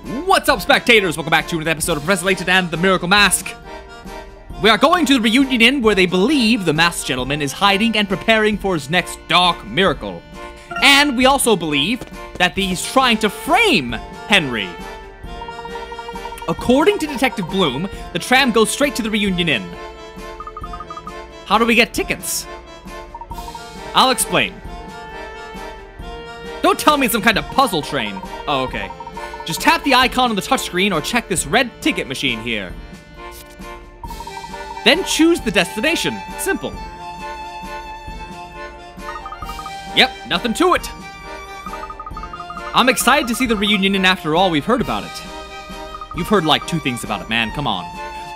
What's up, spectators? Welcome back to another episode of Professor Layton and the Miracle Mask. We are going to the reunion inn where they believe the masked gentleman is hiding and preparing for his next dark miracle. And we also believe that he's trying to frame Henry. According to Detective Bloom, the tram goes straight to the reunion inn. How do we get tickets? I'll explain. Don't tell me it's some kind of puzzle train. Oh, okay. Just tap the icon on the touchscreen or check this red ticket machine here. Then choose the destination. Simple. Yep, nothing to it. I'm excited to see the reunion inn after all we've heard about it. You've heard like 2 things about it, man. Come on.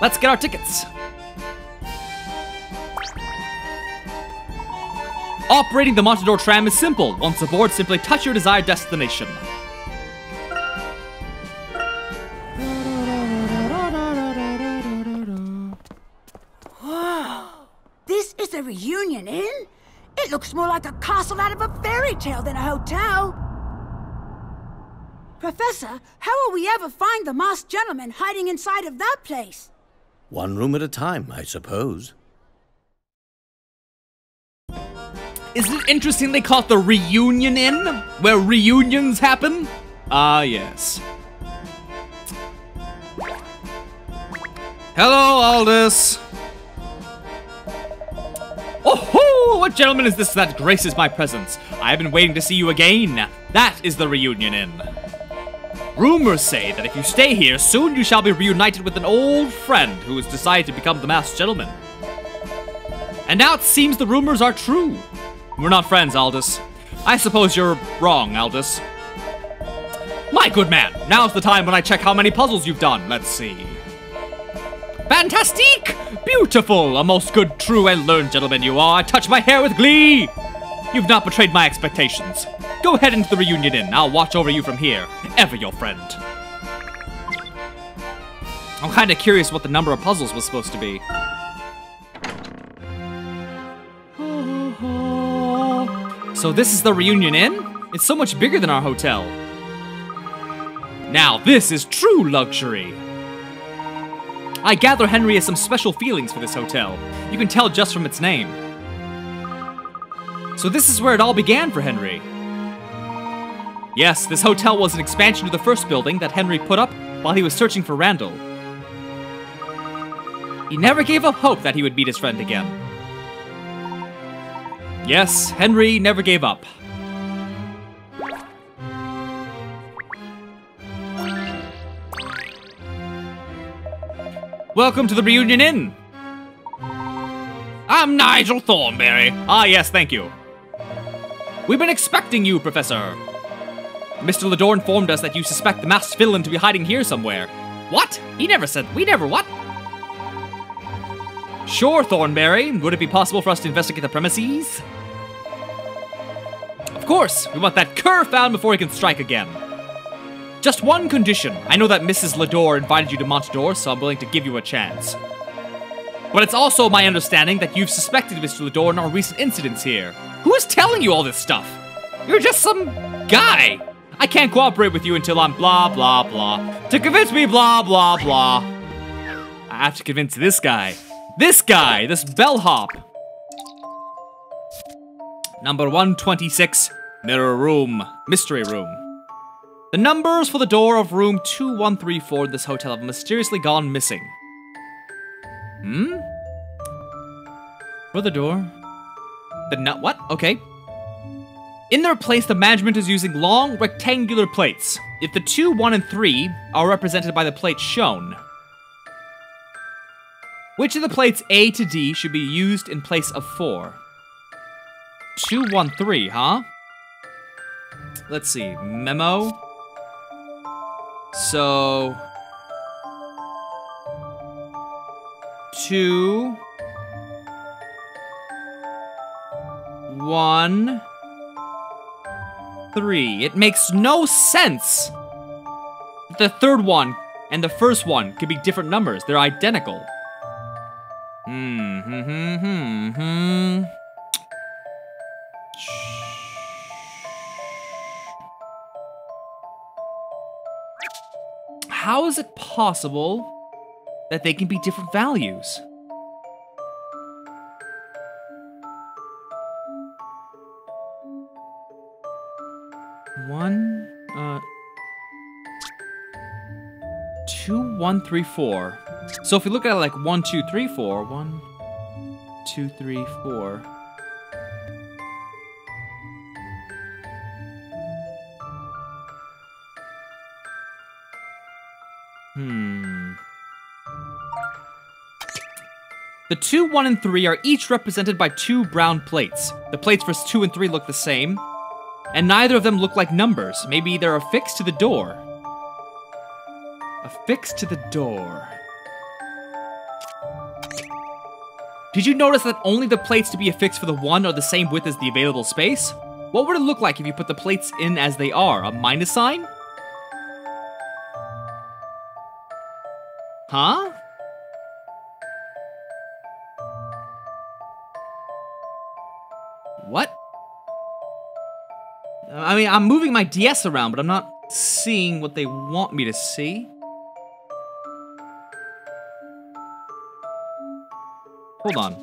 Let's get our tickets. Operating the Montador tram is simple. Once aboard, simply touch your desired destination. This is a reunion inn? It looks more like a castle out of a fairy tale than a hotel. Professor, how will we ever find the masked gentleman hiding inside of that place? One room at a time, I suppose. Isn't it interesting they call it the reunion inn? Where reunions happen? Ah, yes. Hello, Aldous. Oh-ho! What gentleman is this that graces my presence? I have been waiting to see you again. That is the reunion inn. Rumors say that if you stay here, soon you shall be reunited with an old friend who has decided to become the masked gentleman. And now it seems the rumors are true. We're not friends, Aldous. I suppose you're wrong, Aldous. My good man, now's the time when I check how many puzzles you've done. Let's see. Fantastique! Beautiful! A most good, true, and learned gentleman you are. I touch my hair with glee! You've not betrayed my expectations. Go ahead into the reunion inn. I'll watch over you from here. Ever your friend. I'm kinda curious what the number of puzzles was supposed to be. So this is the reunion inn? It's so much bigger than our hotel. Now this is true luxury. I gather Henry has some special feelings for this hotel. You can tell just from its name. So this is where it all began for Henry. Yes, this hotel was an expansion to the first building that Henry put up while he was searching for Randall. He never gave up hope that he would meet his friend again. Yes, Henry never gave up. Welcome to the reunion inn. I'm Nigel Thornberry. Ah, yes, thank you. We've been expecting you, Professor. Mr. Lador informed us that you suspect the masked villain to be hiding here somewhere. What? He never said. We never what? Sure, Thornberry. Would it be possible for us to investigate the premises? Of course. We want that cur found before he can strike again. Just one condition. I know that Mrs. Lador invited you to Montador, so I'm willing to give you a chance. But it's also my understanding that you've suspected Mr. Lador in our recent incidents here. Who is telling you all this stuff? You're just some guy. I can't cooperate with you until I'm blah, blah, blah. To convince me, blah, blah, blah. I have to convince this guy. This guy, this bellhop. Number 126, mirror room, mystery room. The numbers for the door of room 2134 in this hotel have mysteriously gone missing. For the door? What? Okay. In their place, the management is using long, rectangular plates. If the 2, 1, and 3 are represented by the plates shown, which of the plates A to D should be used in place of 4? 2, 1, 3, huh? Let's see. Memo. So 2, 1, 3. It makes no sense. The third one and the first one could be different numbers. They're identical. How is it possible that they can be different values? One, 2, 1, 3, 4. So if we look at it like 1, 2, 3, 4, 1, 2, 3, 4. The 2, 1, and 3 are each represented by 2 brown plates. The plates for 2 and 3 look the same, and neither of them look like numbers. Maybe they're affixed to the door. Affixed to the door. Did you notice that only the plates to be affixed for the 1 are the same width as the available space? What would it look like if you put the plates in as they are? A minus sign? Huh? What? I mean, I'm moving my DS around, but I'm not seeing what they want me to see. Hold on.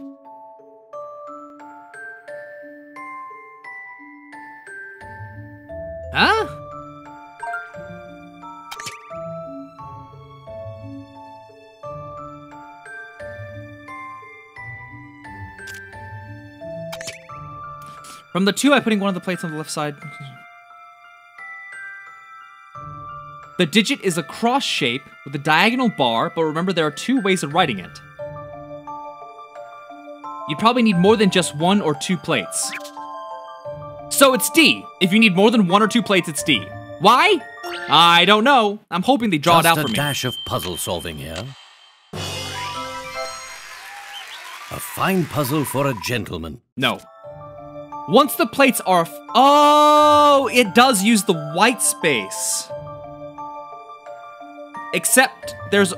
Huh? From the 2, I'm putting one of the plates on the left side. The digit is a cross shape with a diagonal bar, but remember there are 2 ways of writing it. You'd probably need more than just 1 or 2 plates. So it's D. If you need more than 1 or 2 plates, it's D. Why? I don't know. I'm hoping they draw it out for me. Just a dash of puzzle solving here. A fine puzzle for a gentleman. No. Once the plates are... Oh, it does use the white space. Except there's...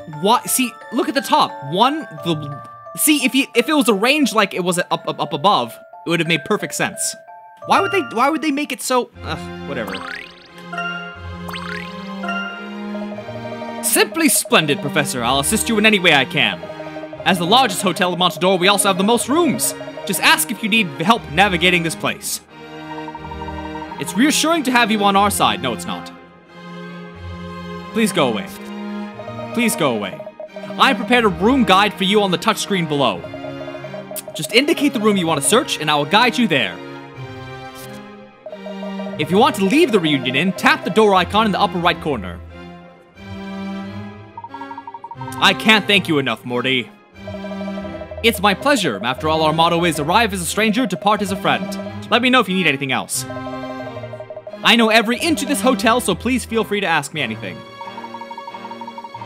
See, look at the top. See, if it was arranged like it was up above, it would have made perfect sense. Why would they make it so... whatever. Simply splendid, Professor. I'll assist you in any way I can. As the largest hotel in Montador, we also have the most rooms. Just ask if you need help navigating this place. It's reassuring to have you on our side. No, it's not. Please go away. Please go away. I prepared a room guide for you on the touchscreen below. Just indicate the room you want to search, and I will guide you there. If you want to leave the reunion inn, tap the door icon in the upper right corner. I can't thank you enough, Morty. It's my pleasure. After all, our motto is arrive as a stranger, depart as a friend. Let me know if you need anything else. I know every inch of this hotel, so please feel free to ask me anything.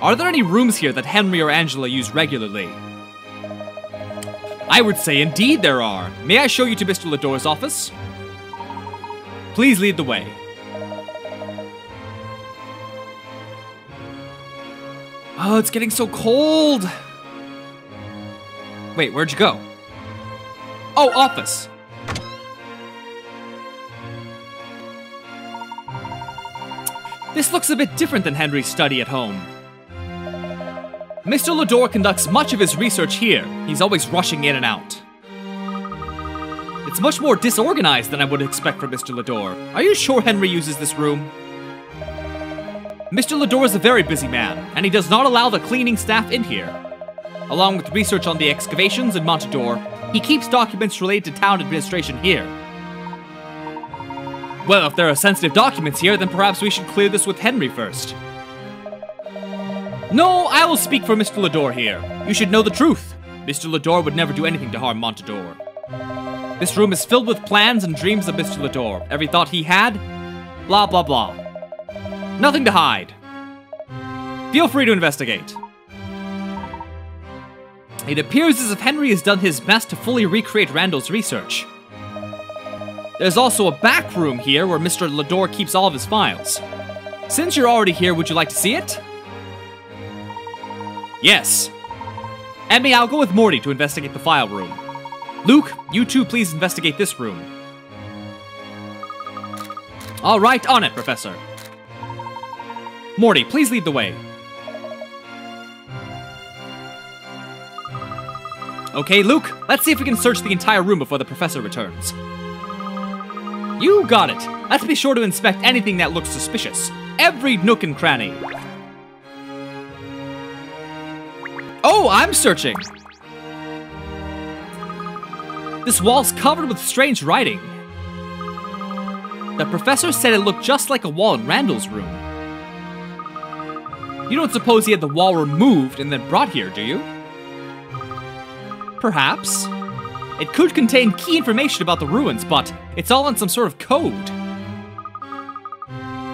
Are there any rooms here that Henry or Angela use regularly? I would say indeed there are. May I show you to Mr. Lador's office? Please lead the way. Oh, it's getting so cold. Wait, where'd you go? Oh, office. This looks a bit different than Henry's study at home. Mr. Lador conducts much of his research here. He's always rushing in and out. It's much more disorganized than I would expect from Mr. Lador. Are you sure Henry uses this room? Mr. Lador is a very busy man, and he does not allow the cleaning staff in here. Along with research on the excavations in Montador, he keeps documents related to town administration here. Well, if there are sensitive documents here, then perhaps we should clear this with Henry first. No, I will speak for Mr. Lador here. You should know the truth. Mr. Lador would never do anything to harm Montador. This room is filled with plans and dreams of Mr. Lador. Every thought he had, blah blah blah. Nothing to hide. Feel free to investigate. It appears as if Henry has done his best to fully recreate Randall's research. There's also a back room here where Mr. Lador keeps all of his files. Since you're already here, would you like to see it? Yes. Emmy, I'll go with Morty to investigate the file room. Luke, you two please investigate this room. All right, on it, Professor. Morty, please lead the way. Okay, Luke, let's see if we can search the entire room before the professor returns. You got it. Let's be sure to inspect anything that looks suspicious. Every nook and cranny. Oh, I'm searching. This wall's covered with strange writing. The professor said it looked just like a wall in Randall's room. You don't suppose he had the wall removed and then brought here, do you? Perhaps. It could contain key information about the ruins, but it's all in some sort of code.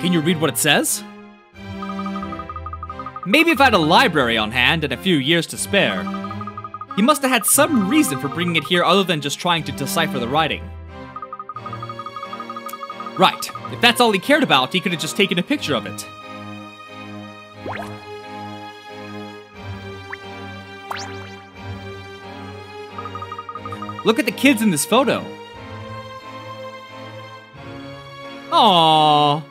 Can you read what it says? Maybe if I had a library on hand and a few years to spare. He must have had some reason for bringing it here other than just trying to decipher the writing. Right, if that's all he cared about, he could have just taken a picture of it. Look at the kids in this photo. Aww.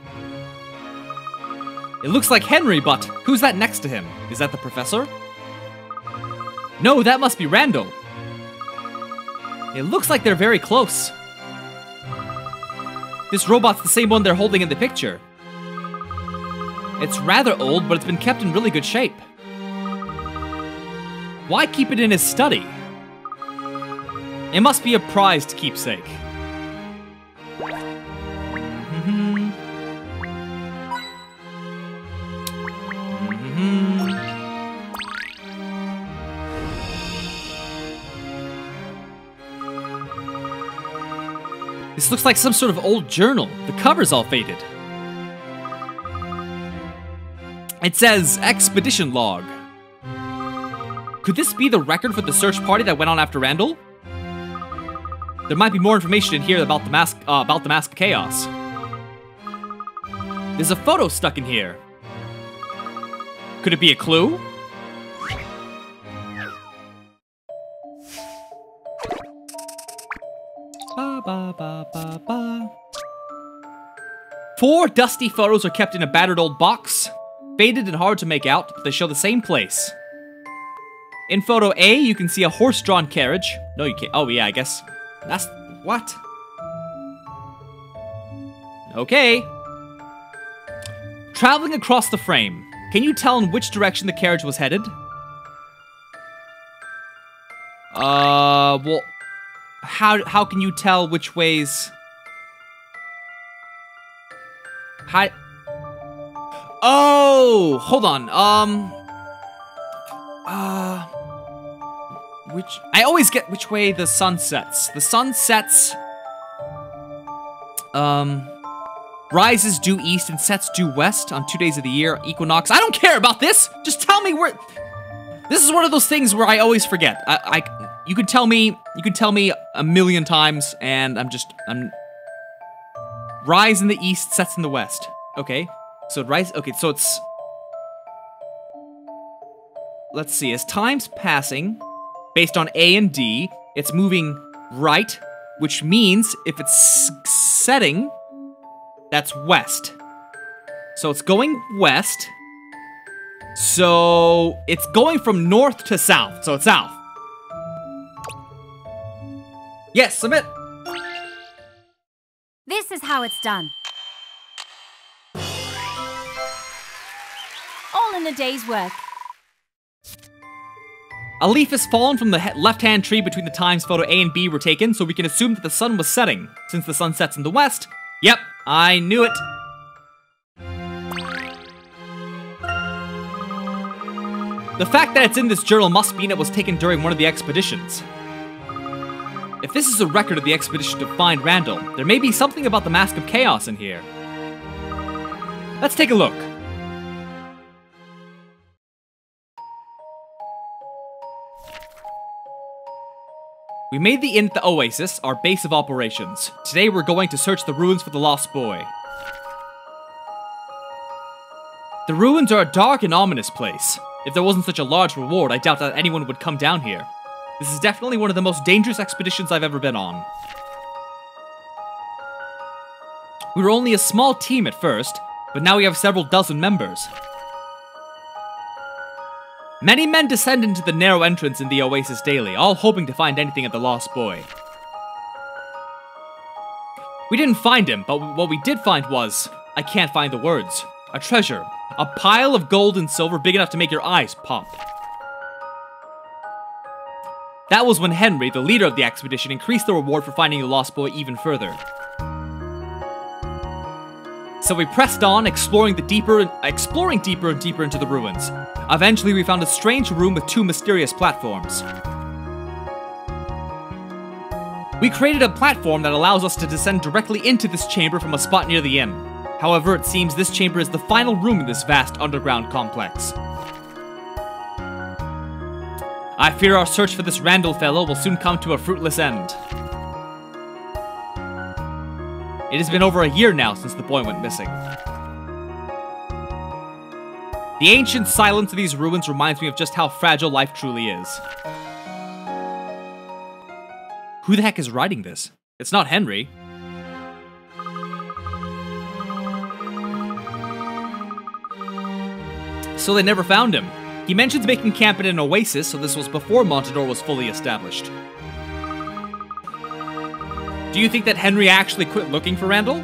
It looks like Henry, but who's that next to him? Is that the professor? No, that must be Randall. It looks like they're very close. This robot's the same one they're holding in the picture. It's rather old, but it's been kept in really good shape. Why keep it in his study? It must be a prized keepsake. This looks like some sort of old journal. The cover's all faded. It says, Expedition Log. Could this be the record for the search party that went on after Randall? There might be more information in here about the mask of chaos. There's a photo stuck in here. Could it be a clue? Ba, ba, ba, ba, ba. 4 dusty photos are kept in a battered old box. Faded and hard to make out, but they show the same place. In photo A, you can see a horse-drawn carriage. No, you can't. Oh, yeah, I guess. That's... what? Okay. Traveling across the frame. Can you tell in which direction the carriage was headed? Well... How can you tell which ways... How... Oh! Hold on, I always get which way the sun sets. The sun sets... rises due east and sets due west on 2 days of the year, equinox. I don't care about this! Just tell me where... This is one of those things where I always forget. You can tell me a million times, and I'm... Rise in the east, sets in the west. Okay, so rise... Okay, so it's... Let's see, as time's passing, based on A and D, it's moving right, which means if it's setting, that's west. So it's going west. So it's going from north to south, so it's south. Yes, submit. This is how it's done. All in a day's work. A leaf has fallen from the left-hand tree between the times photo A and B were taken, so we can assume that the sun was setting. Since the sun sets in the west, yep, I knew it. The fact that it's in this journal must mean it was taken during one of the expeditions. If this is a record of the expedition to find Randall, there may be something about the Mask of Chaos in here. Let's take a look. We made the inn at the Oasis, our base of operations. Today we're going to search the ruins for the lost boy. The ruins are a dark and ominous place. If there wasn't such a large reward, I doubt that anyone would come down here. This is definitely one of the most dangerous expeditions I've ever been on. We were only a small team at first, but now we have several dozen members. Many men descend into the narrow entrance in the oasis daily, all hoping to find anything of the lost boy. We didn't find him, but what we did find was, I can't find the words, a treasure, a pile of gold and silver big enough to make your eyes pop. That was when Henry, the leader of the expedition, increased the reward for finding the lost boy even further. So we pressed on, exploring deeper and deeper into the ruins. Eventually, we found a strange room with 2 mysterious platforms. We created a platform that allows us to descend directly into this chamber from a spot near the inn. However, it seems this chamber is the final room in this vast underground complex. I fear our search for this Randall fellow will soon come to a fruitless end. It has been over a year now since the boy went missing. The ancient silence of these ruins reminds me of just how fragile life truly is. Who the heck is writing this? It's not Henry. So they never found him. He mentions making camp in an oasis, so this was before Montador was fully established. Do you think that Henry actually quit looking for Randall?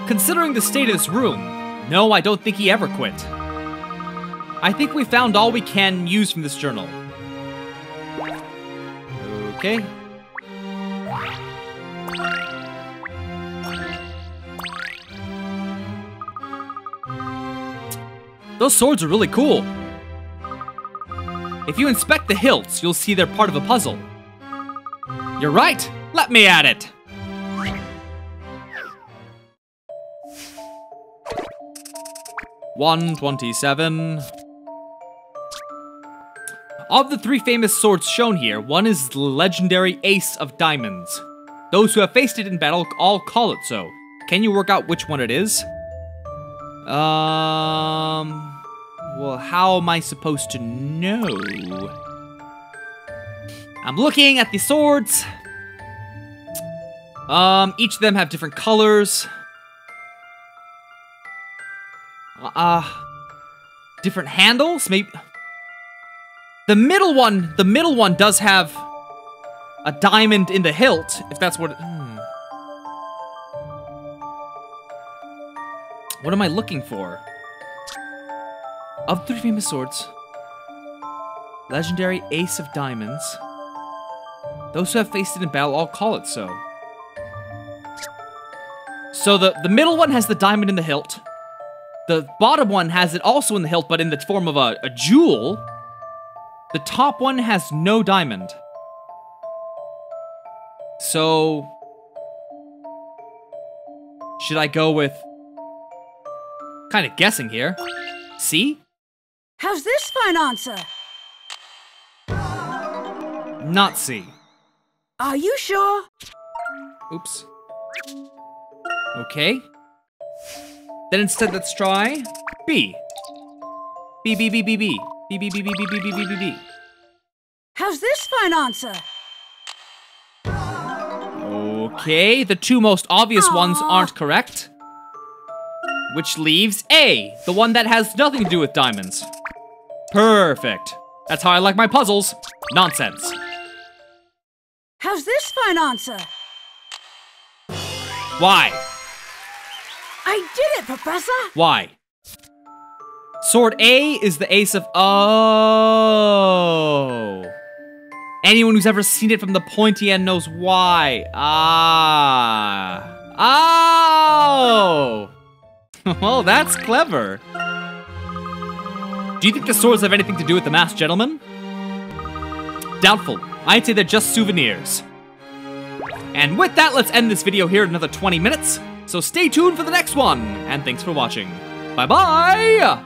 Considering the state of this room, no, I don't think he ever quit. I think we found all we can use from this journal. Okay. Those swords are really cool. If you inspect the hilts, you'll see they're part of a puzzle. You're right! Let me at it! $127. Of the 3 famous swords shown here, one is the legendary Ace of Diamonds. Those who have faced it in battle all call it so. Can you work out which one it is? Well, how am I supposed to know? I'm looking at the swords. Each of them have different colors. Different handles, maybe. The middle one does have a diamond in the hilt, if that's what What am I looking for? Of the 3 famous swords, legendary Ace of Diamonds. Those who have faced it in battle all call it so. So the middle one has the diamond in the hilt. The bottom one has it also in the hilt, but in the form of a jewel. The top one has no diamond. So, should I go with... Kind of guessing here. C? How's this for an answer? Not C. Are you sure? Oops. Okay. Then instead, let's try B. B, B, B, B, B. B, B, B, B, B, B, B, B, B, B. How's this for an answer? Okay, the 2 most obvious ones aren't correct. Which leaves A, the one that has nothing to do with diamonds. Perfect. That's how I like my puzzles. Nonsense. How's this for an answer? Why? I did it, Professor! Why? Sword A is the ace of... Oh. Anyone who's ever seen it from the pointy end knows why. Ah. Oh! Well, that's clever. Do you think the swords have anything to do with the masked gentleman? Doubtful. I'd say they're just souvenirs. And with that, let's end this video here in another 20 minutes. So stay tuned for the next one, and thanks for watching. Bye-bye!